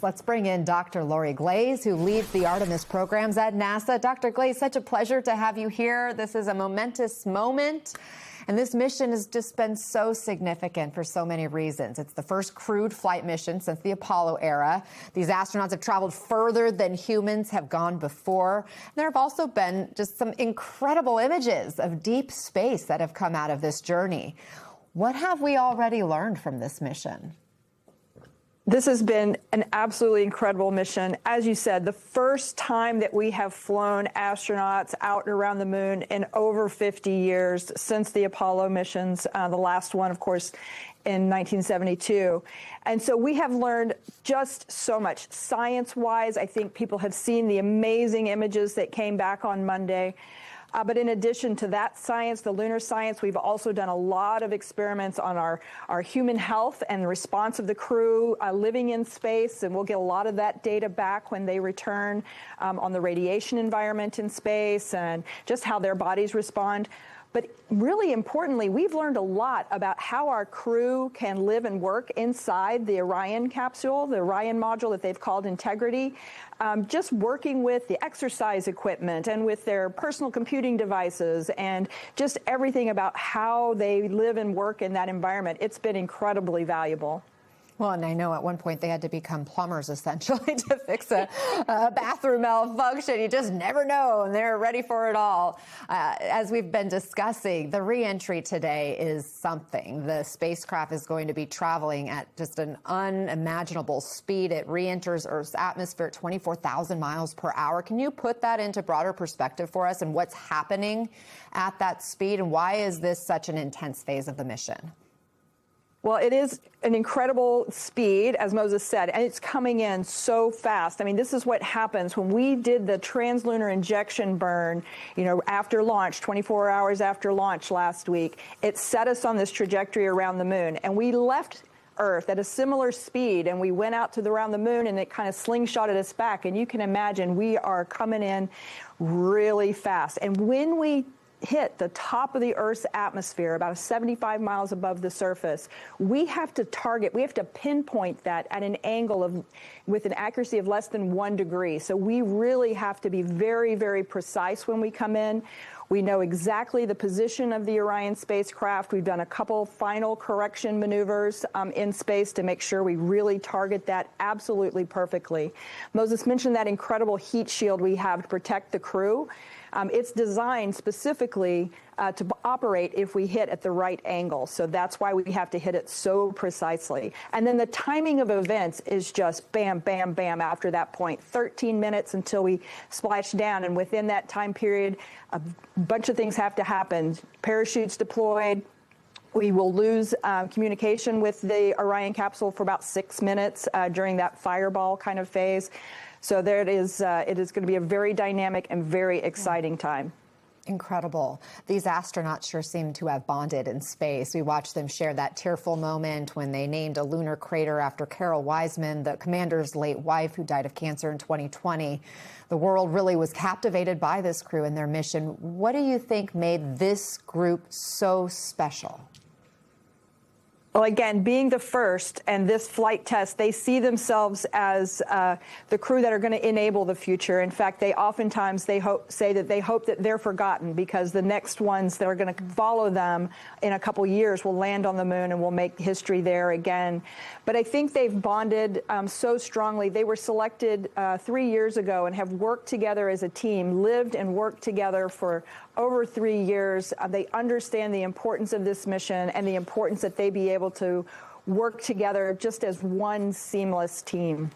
Let's bring in Dr. Lori Glaze, who leads the Artemis programs at NASA. Dr. Glaze, such a pleasure to have you here. This is a momentous moment, and this mission has just been so significant for so many reasons. It's the first crewed flight mission since the Apollo era. These astronauts have traveled further than humans have gone before. There have also been just some incredible images of deep space that have come out of this journey. What have we already learned from this mission? This has been an absolutely incredible mission. As you said, the first time that we have flown astronauts out and around the moon in over 50 years since the Apollo missions, the last one, of course, in 1972. And so we have learned just so much. Science-wise, I think people have seen the amazing images that came back on Monday. But in addition to that science, the lunar science, we've also done a lot of experiments on our human health and the response of the crew living in space. And we'll get a lot of that data back when they return on the radiation environment in space and just how their bodies respond. But really importantly, we've learned a lot about how our crew can live and work inside the Orion capsule, the Orion module that they've called Integrity, just working with the exercise equipment and with their personal computing devices and just everything about how they live and work in that environment. It's been incredibly valuable. Well, and I know at one point they had to become plumbers, essentially, to fix a bathroom malfunction. You just never know, and they're ready for it all. As we've been discussing, the reentry today is something. The spacecraft is going to be traveling at just an unimaginable speed. It reenters Earth's atmosphere at 24,000 miles per hour. Can you put that into broader perspective for us and what's happening at that speed, and why is this such an intense phase of the mission? Well, it is an incredible speed, as Moses said, and it's coming in so fast. I mean, this is what happens when we did the translunar injection burn, after launch, 24 hours after launch last week. It set us on this trajectory around the moon, and we left Earth at a similar speed, and we went out to around the moon, and it kind of slingshotted us back. And you can imagine we are coming in really fast. And when we hit the top of the Earth's atmosphere, about 75 miles above the surface, we have to pinpoint that at an angle with an accuracy of less than 1 degree. So we really have to be very, very precise when we come in. We know exactly the position of the Orion spacecraft. We've done a couple final correction maneuvers in space to make sure we really target that absolutely perfectly. Moses mentioned that incredible heat shield we have to protect the crew. It's designed specifically to operate if we hit at the right angle. So that's why we have to hit it so precisely. And then the timing of events is just bam, bam, bam after that point. 13 minutes until we splash down. And within that time period, a bunch of things have to happen. Parachutes deployed. We will lose communication with the Orion capsule for about 6 minutes during that fireball kind of phase. So there it is. It is going to be a very dynamic and very exciting time. Incredible. These astronauts sure seem to have bonded in space. We watched them share that tearful moment when they named a lunar crater after Carol Wiseman, the commander's late wife who died of cancer in 2020. The world really was captivated by this crew and their mission. What do you think made this group so special? Well, again, being the first and this flight test, they see themselves as the crew that are going to enable the future. In fact, they oftentimes say that they hope that they're forgotten because the next ones that are going to follow them in a couple years will land on the moon and will make history there again. But I think they've bonded so strongly. They were selected 3 years ago and have worked together as a team, lived and worked together for over 3 years. They understand the importance of this mission and the importance that they be able to work together just as one seamless team.